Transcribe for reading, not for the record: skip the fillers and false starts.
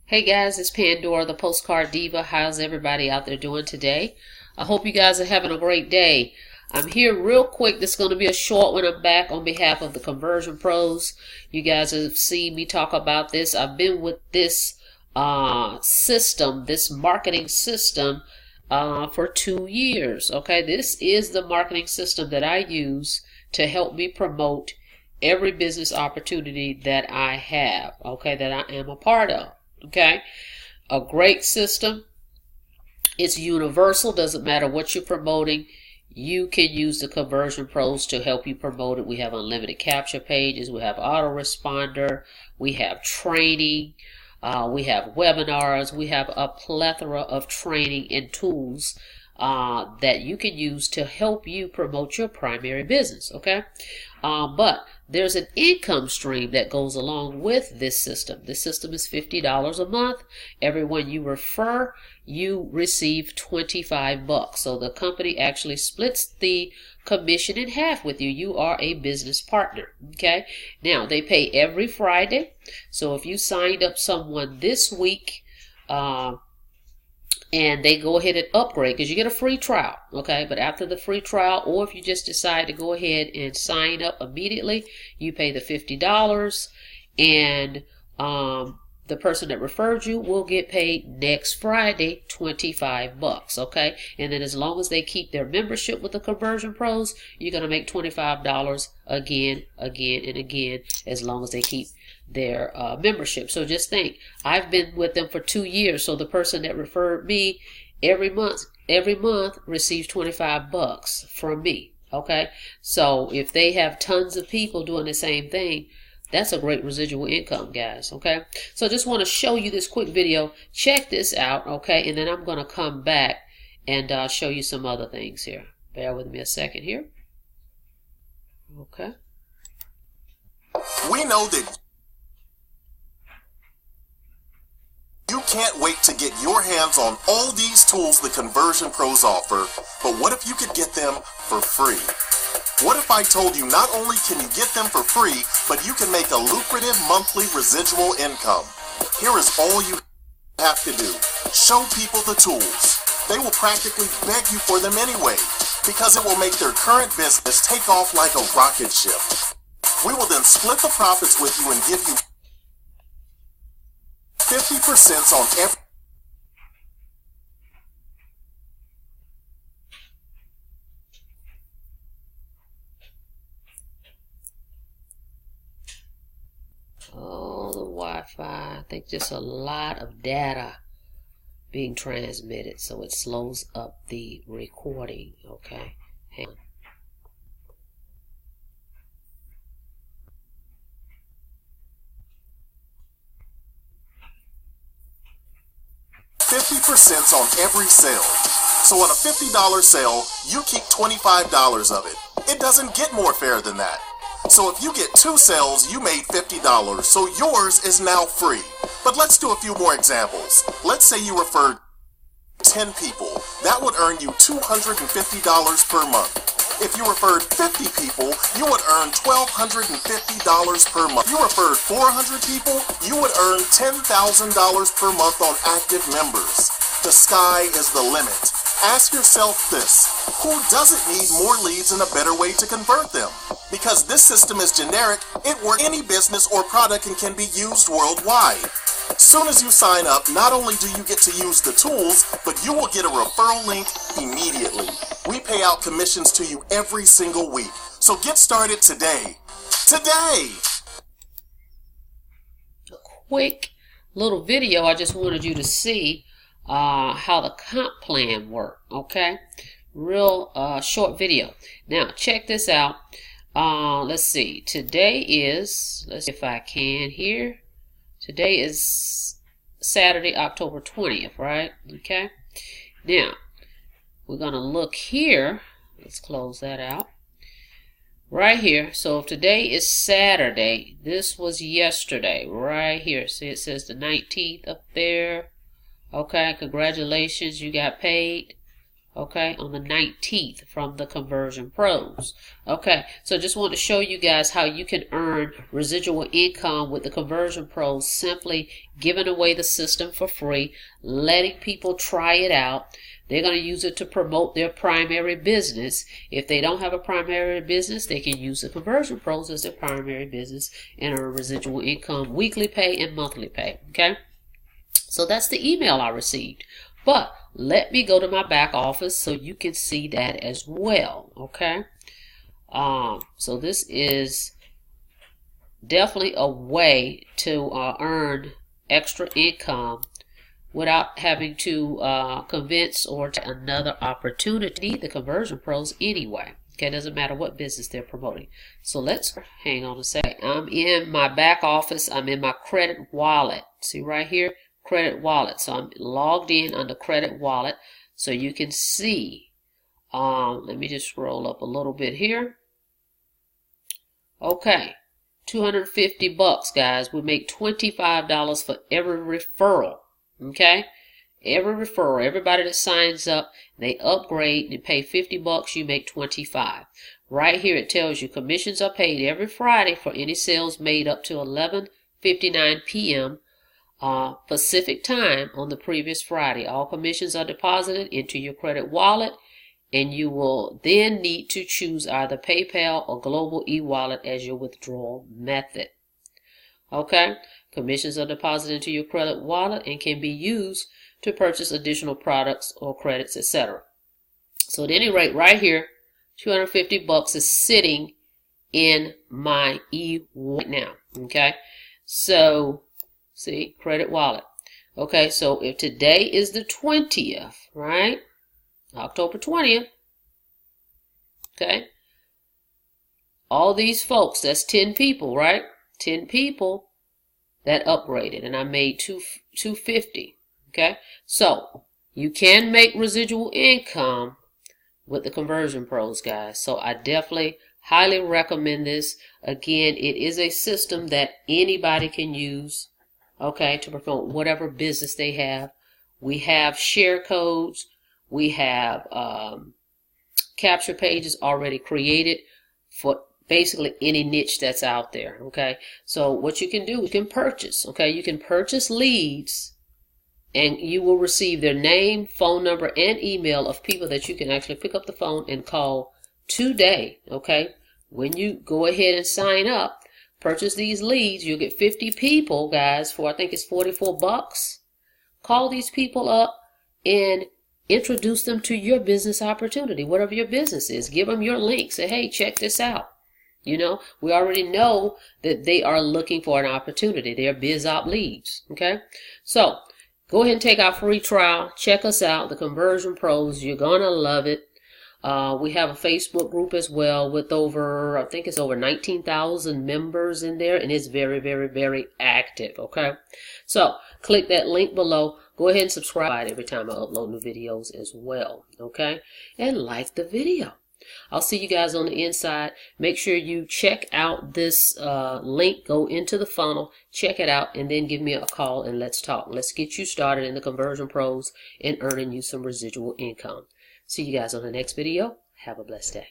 Hey guys, it's Pandora, the Postcard Diva. How's everybody out there doing today? I hope you guys are having a great day. I'm here real quick. This is going to be a short one. I'm back on behalf of the Conversion Pros. You guys have seen me talk about this. I've been with this system, this marketing system, for 2 years. Okay, this is the marketing system that I use to help me promote every business opportunity that I have, okay, that I am a part of. Okay, a great system. It's universal. Doesn't matter what you're promoting. You can use the Conversion Pros to help you promote it. We have unlimited capture pages. We have Autoresponder. We have training. We have webinars. We have a plethora of training and tools that you can use to help you promote your primary business. Okay, but there's an income stream that goes along with this system. This system is $50 a month. Everyone you refer, you receive $25. So the company actually splits the commission in half with you. You are a business partner. Okay. Now they pay every Friday. So if you signed up someone this week, and they go ahead and upgrade, because you get a free trial, okay? But after the free trial, or if you just decide to go ahead and sign up immediately, you pay the $50, and the person that referred you will get paid next Friday $25, okay? And then as long as they keep their membership with the Conversion Pros, you're going to make $25 again, and again, as long as they keep their membership. So just think, I've been with them for 2 years. So the person that referred me every month receives $25 from me. Okay. So if they have tons of people doing the same thing, that's a great residual income, guys. Okay. So I just want to show you this quick video. Check this out. Okay. And then I'm going to come back and show you some other things here. Bear with me a second here. Okay. We know that you can't wait to get your hands on all these tools the Conversion Pros offer, but what if you could get them for free? What if I told you not only can you get them for free, but you can make a lucrative monthly residual income? Here is all you have to do. Show people the tools. They will practically beg you for them anyway, because it will make their current business take off like a rocket ship. We will then split the profits with you and give you 50% on every. Oh, the Wi-Fi. I think just a lot of data being transmitted, so it slows up the recording. Okay, hang on. 50% on every sale. So on a $50 sale, you keep $25 of it. It doesn't get more fair than that. So if you get 2 sales, you made $50, so yours is now free. But let's do a few more examples. Let's say you referred 10 people. That would earn you $250 per month. If you referred 50 people, you would earn $1,250 per month. If you referred 400 people, you would earn $10,000 per month on active members. The sky is the limit. Ask yourself this: who doesn't need more leads and a better way to convert them? Because this system is generic, it works any business or product and can be used worldwide. Soon as you sign up, not only do you get to use the tools, but you will get a referral link immediately. We pay out commissions to you every single week. So get started today. Today! A quick little video. I just wanted you to see how the comp plan worked. Okay? Real short video. Now, check this out. Let's see. Today is, let's see if I can here. Today is Saturday, October 20th, right? Okay. Now, we're going to look here. Let's close that out. Right here. So if today is Saturday, this was yesterday, right here. See, it says the 19th up there. Okay, congratulations, you got paid. Okay, on the 19th from the Conversion Pros. Okay, so just want to show you guys how you can earn residual income with the Conversion Pros, simply giving away the system for free, letting people try it out. They're going to use it to promote their primary business. If they don't have a primary business, they can use the Conversion Pros as their primary business and earn residual income, weekly pay and monthly pay. Okay, so that's the email I received. But let me go to my back office so you can see that as well. Okay, so this is definitely a way to earn extra income without having to convince or to another opportunity, the Conversion Pros anyway. Okay, doesn't matter what business they're promoting. So let's hang on a second. I'm in my back office. I'm in my credit wallet. See right here, credit wallet. So I'm logged in under credit wallet, so you can see. Let me just scroll up a little bit here. Okay, 250 bucks, guys. We make $25 for every referral. Okay, every referral, everybody that signs up, they upgrade and pay 50 bucks, you make 25. Right here it tells you commissions are paid every Friday for any sales made up to 11:59 p.m. Pacific time on the previous Friday. All commissions are deposited into your credit wallet, and you will then need to choose either PayPal or Global e-wallet as your withdrawal method. Okay, commissions are deposited into your credit wallet and can be used to purchase additional products or credits, etc. So at any rate, right here, 250 bucks is sitting in my e-wallet now. Okay, so see, credit wallet. Okay, so if today is the 20th, right? October 20th. Okay, all these folks, that's 10 people, right? 10 people that upgraded, and I made 250. Okay, so you can make residual income with the Conversion Pros, guys. So I definitely highly recommend this. Again, it is a system that anybody can use, okay, to promote whatever business they have. We have share codes. We have capture pages already created for basically any niche that's out there. Okay, so what you can do, you can purchase. Okay, you can purchase leads, and you will receive their name, phone number, and email of people that you can actually pick up the phone and call today. Okay, when you go ahead and sign up, purchase these leads, you'll get 50 people, guys, for I think it's 44 bucks. Call these people up and introduce them to your business opportunity, whatever your business is. Give them your link. Say, hey, check this out. You know, we already know that they are looking for an opportunity. They're BizOp leads. Okay, so go ahead and take our free trial. Check us out, the Conversion Pros. You're going to love it. We have a Facebook group as well with over, I think it's over 19,000 members in there, and it's very, very, very active. Okay, so click that link below. Go ahead and subscribe every time I upload new videos as well. Okay, and like the video. I'll see you guys on the inside. Make sure you check out this link. Go into the funnel, check it out, and then give me a call and let's talk. Let's get you started in the Conversion Pros and earning you some residual income. See you guys on the next video. Have a blessed day.